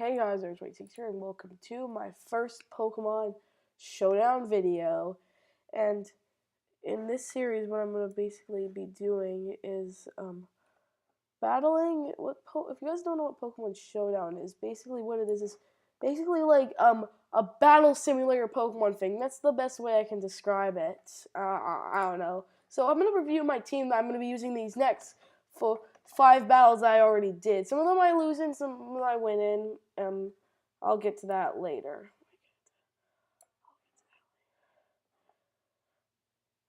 Hey guys, there's Wait6 here, and welcome to my first Pokemon Showdown video. And in this series, what I'm going to basically be doing is battling. If you guys don't know what Pokemon Showdown is, basically what it is basically like a battle simulator Pokemon thing. That's the best way I can describe it. I don't know. So I'm going to review my team that I'm going to be using these next for 5 battles I already did. Some of them I lose in, some of them I win in. I'll get to that later.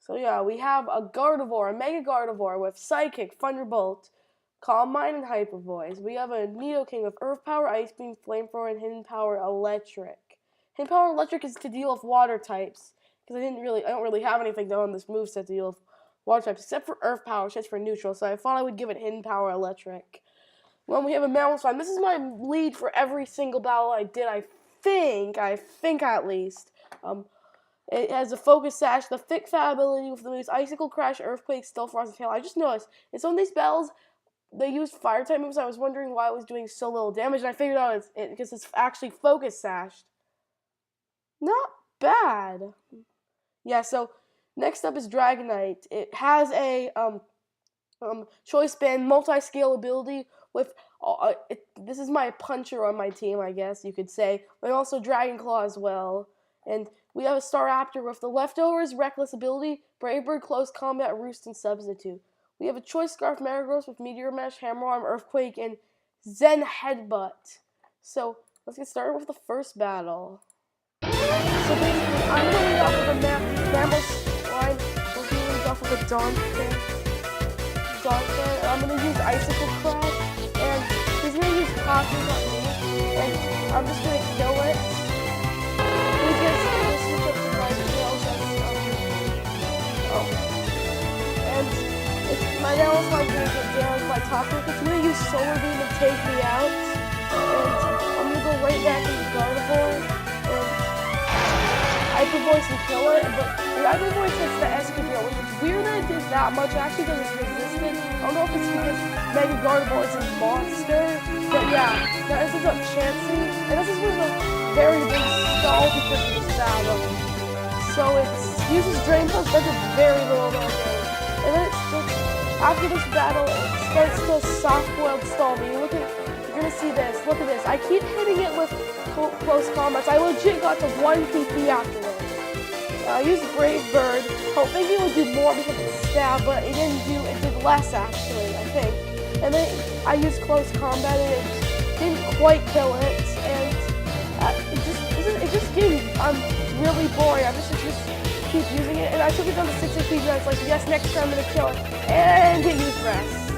So yeah, we have a Gardevoir, a Mega Gardevoir with Psychic, Thunderbolt, Calm Mind, and Hyper Voice. We have a Nidoking with Earth Power, Ice Beam, Flamethrower, and Hidden Power Electric. Hidden Power Electric is to deal with water types, because I don't really have anything on this moveset to deal with water types, except for Earth Power, which is for neutral, so I thought I would give it Hidden Power Electric. Well, we have a Mamoswine. This is my lead for every single battle I did, I think at least. It has a Focus Sash, the Thick Fat ability with the moves Icicle, Crash, Earthquake, Still Frost, and Tail. I just noticed, in some of these battles, they used Fire-type moves. I was wondering why it was doing so little damage, and I figured out it's because it's actually Focus Sashed. Not bad. Yeah, so next up is Dragonite. It has a Choice Band multi-scale ability with this is my puncher on my team, I guess you could say, but also Dragon Claw as well. And we have a Staraptor with the Leftovers, Reckless ability, Brave Bird, Close Combat, Roost, and Substitute. We have a Choice Scarf Metagross with Meteor Mesh, Hammer Arm, Earthquake, and Zen Headbutt. So let's get started with the first battle. So basically, I'm going off of a Mamoswine. We're going off of a Dawnfang. And I'm going to use Icicle Crash, and he's going to use Potions on me, and I'm just going to kill it. He gets the switch up to my tails, and my Mamoswine is going to get damaged by Toxic. It's going to use Solar Beam to take me out, and I'm going to go right back into Gardevoir, and Hyper Voice and kill it, but the Hyper Voice hits the Escadrille, which is weird that it did that much, actually, because it's resistant. I don't know if it's because Mega Gardevoir is a monster, but yeah, that ends up chancing, and this is with a very big stall because of this battle. So it uses Drain Punch, does a very little amount of damage, and then it's just, after this battle, it starts to soft-boiled stall me. You're gonna see this, look at this. I keep hitting it with close combats. I legit got to 1 PP afterwards. I used Brave Bird, hoping it would do more because of the stab, but it did less actually, I think. And then I used Close Combat and it didn't quite kill it, and it just getting really boring. I just keep using it, and I took it down to 6 HP, and I was like, yes, next time I'm gonna kill it, and it used Rest.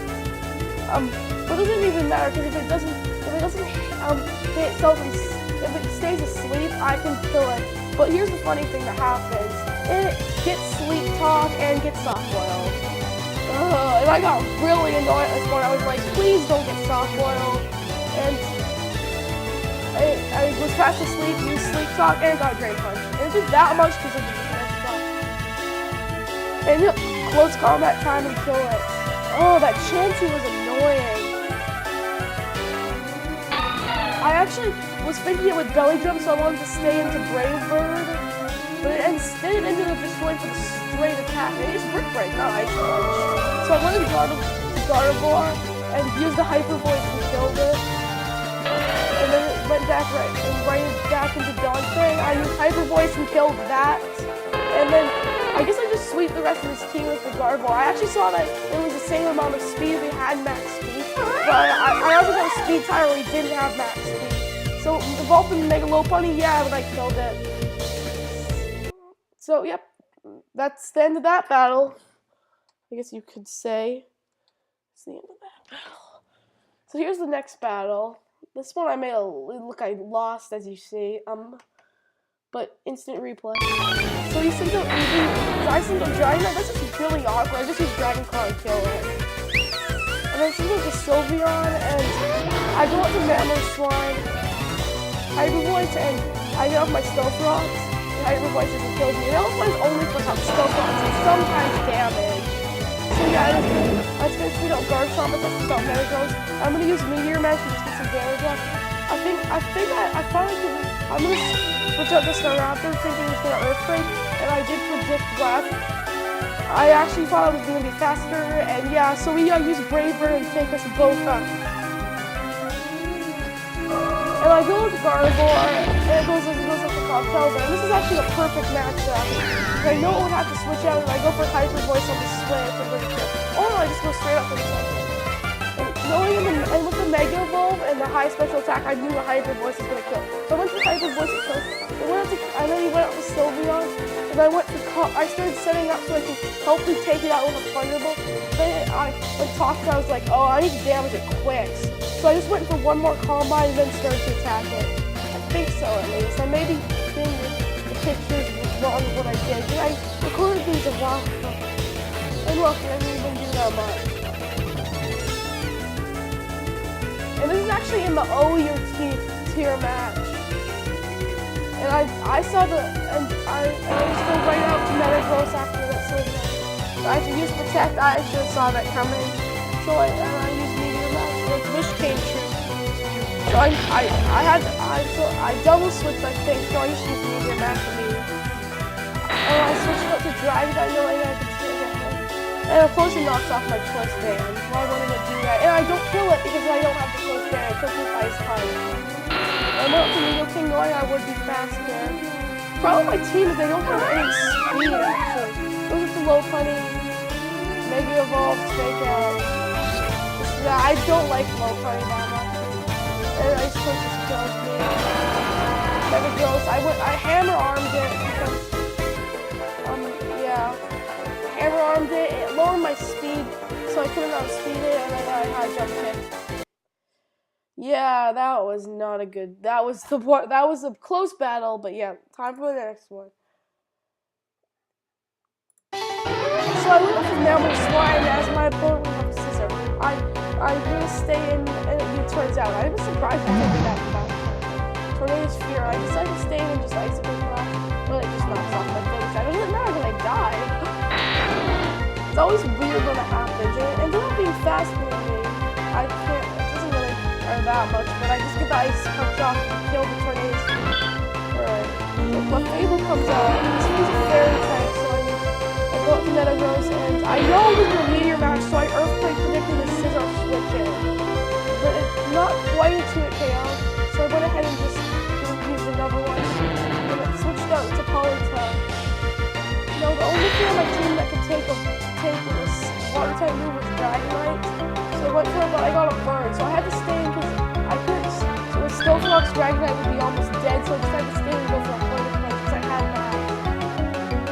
But it doesn't even matter, because if it doesn't hit itself, if it stays asleep, I can kill it. But here's the funny thing that happens. It gets Sleep Talk and gets Soft Boiled. And I got really annoyed at this point. I was like, please don't get Soft Boiled. And I was fast asleep, used Sleep Talk, and got Drain Punch. And it did that much because of the defense stuff. And Close Combat time and kill it. Oh, that Chansey was annoying. I actually was thinking it would Belly Drum, so I wanted to stay into Brave Bird, but instead it ended up just going for the straight attack. It is Brick Break, not Ice Punch. So I went to Gardevoir and used the Hyper Voice and killed it. And then it went back right back into Dawnfang. I used Hyper Voice and killed that. And then I guess I just sweep the rest of this team with the Gardevoir. I actually saw that it was the same amount of speed. We had max speed, but I also got a speed tire where we didn't have max speed. So evolved into Mega Lopunny, yeah, but I killed it. So yep, that's the end of that battle. I guess you could say it's the end of that battle. So here's the next battle. This one I made look I lost, as you see. But instant replay. So he sends out I send out Dragonite. This is really awkward. I just use Dragon Claw and kill it. And then I send out the Sylveon, and I go up to Mamoswine, Hyper Voice, and I get off my Stealth Rocks. And Hyper Voice doesn't kill me. Mamoswine is only for Stealth Rocks and sometimes damage. So yeah, that's gonna send out Guard Thomas. I send out Metagross. I'm gonna use Meteor Mesh to just get some damage off. I think think I finally could. I'm gonna switch out the Staraptor, thinking it's gonna Earthquake, and I did predict left. I actually thought it was gonna be faster, and yeah, so we used Braver and take us both up. And I go with Gardevoir, and it goes like the Cocktail, and this is actually the perfect matchup. I know it would have to switch out, and I go for Hyper Voice on the switch. I'm pretty sure. Oh no, I just go straight up for the second. And with the Mega Evolve and the high special attack, I knew the Hyper Voice was gonna kill. So I went for Hyper Voice to kill. I know he went out with Sylveon, and I started setting up so I could hopefully take it out with a Thunderbolt. Then when talked, I was like, oh, I need to damage it quick. So I just went for one more Calm Mind and then started to attack it. I think so, at least. I may be doing the pictures wrong with what I did. And I recorded these a while ago. And look, I didn't even do that much. And this is actually in the O or T tier match. And I saw and I just go right out to Metagross after that Sylveon. I had to use Protect. I should have saw that coming. So I used Meteor Mash. Like wish came true. So I double switched, I think. So I used to use Meteor Mash for me. And I switched up to Dragonite knowing I could still get him. And of course it knocks off my Twist Band. Why wouldn't it do that? And I don't kill it because I don't have the Twist Band. It took me Ice Punch. I went up to Nidoking knowing I would be faster. Problem with my team is they don't have any speed actually. Those are the low punny, Mega Evolve, Fake Out. Yeah, I don't like low punny that much. And Ice Punch just kills me. Metagross, I hammer armed it because yeah. Hammer armed it, it lowered my speed, so I couldn't outspeed it, and then I had jump kick. Yeah, that was not a good. That was a close battle, but yeah, time for the next one. So I went up with Melbourne Swine as my opponent went up with Scissor. I'm gonna stay in, and it turns out I was surprised I took that back. Tornado's Fear. I decided to stay in and just Icicle Claw, but it just knocks off my focus. It doesn't matter when I die. It's always weird when it happens, and they're not being fast moving. I can't. It doesn't really matter that much, but I just get the Ice Punch off and kill the Tornado's Fear. Alright. If my Fable comes out, this is a fairy type, so I go up to Metagross, and I know it was a Meteor Mash, so I Earthquake predicted the Scizor switch in. But it's not quite into it KO, so I went ahead and just used another one. And it switched out to Politoed. No, the only thing on my team that could take this water type move was Dragonite. So I went for it, but I got a burn. So I had to stay in because I couldn't. So with Stillfox, Dragonite would be almost dead, so I just had to stay and go for a Flame Punch because I had that.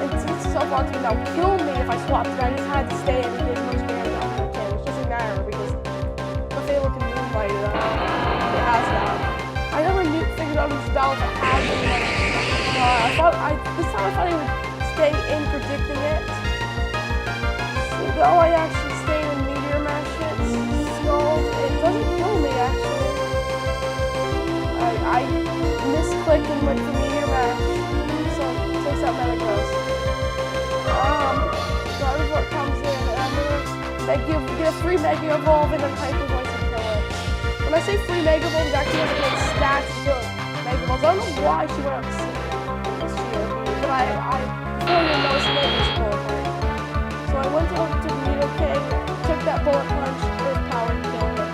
And since Stillfox would now kill me if I swapped it, I just had to stay in and get as much damage as I can. It doesn't matter because the Fable can Moonlight it up. It has that. I never figured out this spell if it had Moonlight. This time I thought I would stay in predicting it. So though I actually stay in Meteor Mash it, Scald, it doesn't kill me actually. I misclicked and went for Meteor Mash, so it takes out Metagross. Gardevoir comes in and I'm gonna get a free Mega Evolve and then Hyper Voice and kill it. When I say free Mega Evolve, it actually has good stats to kill Mega Evolve. I don't know why she went up to but I feel like most of it was Bullet Punch. So I went up to Nidoking, took that Bullet Punch, Earth Power, and killed it.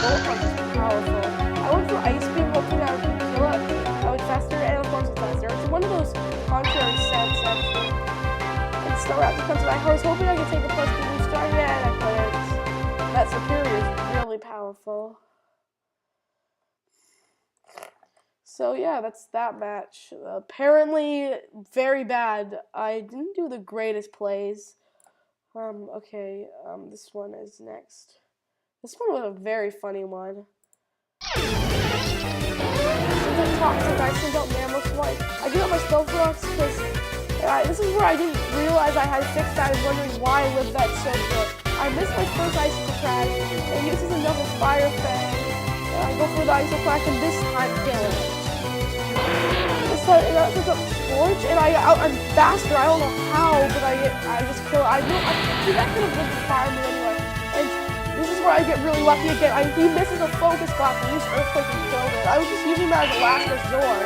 Bullet Punch is powerful. I went for Ice Beam, hoping I would kill it. I would faster, and of course it's faster. It's one of those contrary sets, actually. And Staraptor comes back. I was hoping I could take a plus 2 boost on it, and I couldn't. That Superior is really powerful. So yeah, that's that match. Apparently very bad. I didn't do the greatest plays. Okay, this one is next. This one was a very funny one. I sent out Mamoswine. I give up my Stealth because this is where I didn't realize I had fixed that. I was wondering why I lived that so good. I missed my first Icicle Crack, and it uses another Fire Fang. And I go for the Icicle Crack, and this time kill it. This time it puts up Scorch, and I'm faster. I don't know how, but I just kill it. I think I could have lived the Fire Move anyway. And this is where I get really lucky again. He misses a focus blast and uses Earthquake and killed it. I was just using that as a last resort.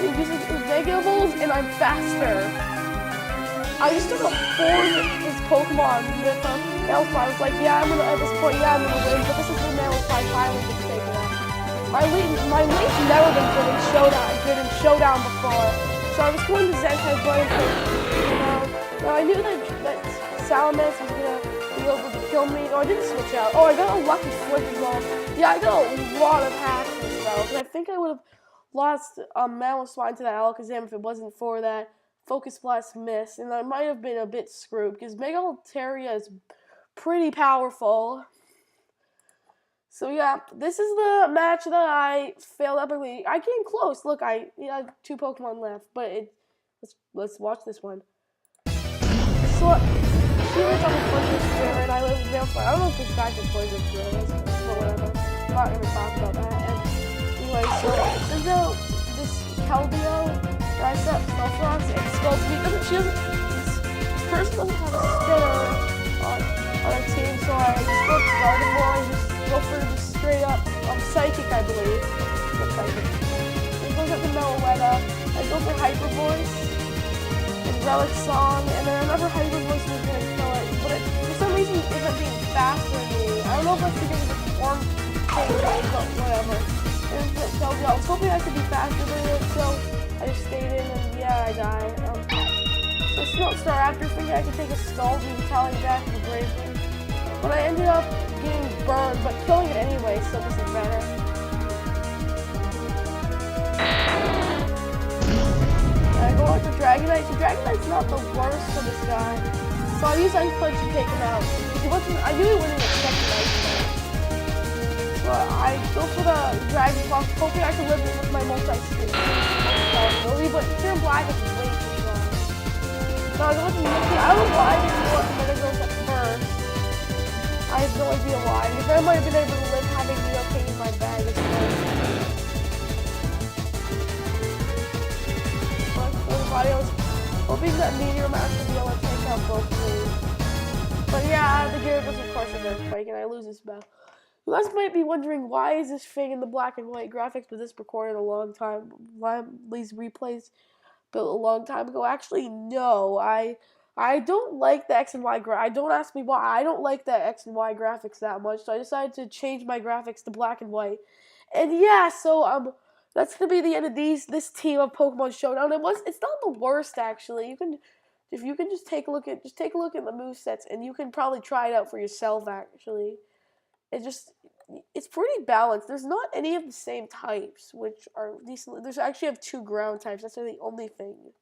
He uses negatives and I'm faster. I just took a forward his Pokemon with Mailspine. I was like, yeah, I'm gonna at this point, yeah, I'm gonna win, but this is the Mailspine finally gets taken out. My lead's never been good in Showdown before. So I was going to Zen-type Blade, now I knew that Salamence was gonna be able to kill me. Oh, I didn't switch out. Oh, I got a lucky flip as well. Yeah, I got a lot of hacks though, because I think I would have lost Mailspine to that Alakazam if it wasn't for that Focus Blast miss, and I might have been a bit screwed because Mega Altaria is pretty powerful. So yeah, this is the match that I failed epically. I came close. Look, I had 2 Pokemon left, but let's watch this one. So she lives on the Poison Spirit, and I live in Mailspine. I don't know if this guy's a Poison Spirit, but whatever. I'm not gonna talk about that. And anyway, so there's this Keldeo. I set Snuffrox and Skulls Me. This person doesn't have a spinner on our team, so I just go to Gardevoir and just go for just straight up Psychic, I believe. Psychic. It goes up to Meloetta. I go for Hyper Voice and Relic Song, and then I remember Hyper Voice was gonna kill it, but for some reason it ended up being faster than me. I don't know if that's because of the form change, but whatever. And so I was hoping I could be faster than it, so I just stayed in and yeah, I died. So Snow Star, after thinking I could take a Scald and retaliate back with Bravely. But I ended up getting burned, but killing it anyway, so this is better. And I go on to Dragonite. So Dragonite's not the worst for this guy. So I use Ice Punch to take him out. I knew he wouldn't expect an Ice Punch. So I go for the Dragon Claw, hoping I can live it with my multi-skin. But Pure Black is way too strong. So I go with the Mickey. I don't know why I didn't go with the Mega Girls at first. I have no idea why. Because I might have been able to live having Neopane in my bag as well. But for the body, I was hoping that Meteor Mash would be able to take out both moves. But yeah, the Gyarados of course is Earthquake, and I lose this battle. You guys might be wondering, why is this thing in the black and white graphics, but this recorded a long time, why these replays built a long time ago? Actually, no, I don't like the X and Y don't ask me why. I don't like the X and Y graphics that much, so I decided to change my graphics to black and white. And yeah, so that's gonna be the end of this team of Pokemon Showdown. It's not the worst actually. If you can just take a look at the movesets, and you can probably try it out for yourself actually. It's pretty balanced. There's not any of the same types, which are decently. There's actually have 2 ground types. That's the only thing.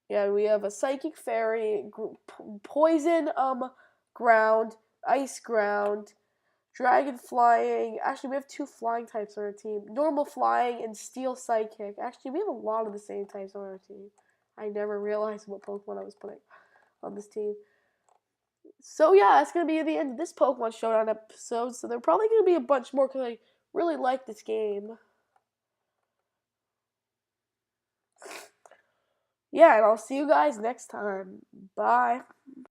Yeah, we have a Psychic Fairy, Poison ground, Ice ground, Dragon Flying. Actually, we have 2 flying types on our team. Normal Flying and Steel Psychic. Actually, we have a lot of the same types on our team. I never realized what Pokemon I was putting on this team. So yeah, that's going to be the end of this Pokemon Showdown episode. So there are probably going to be a bunch more because I really like this game. Yeah, and I'll see you guys next time. Bye.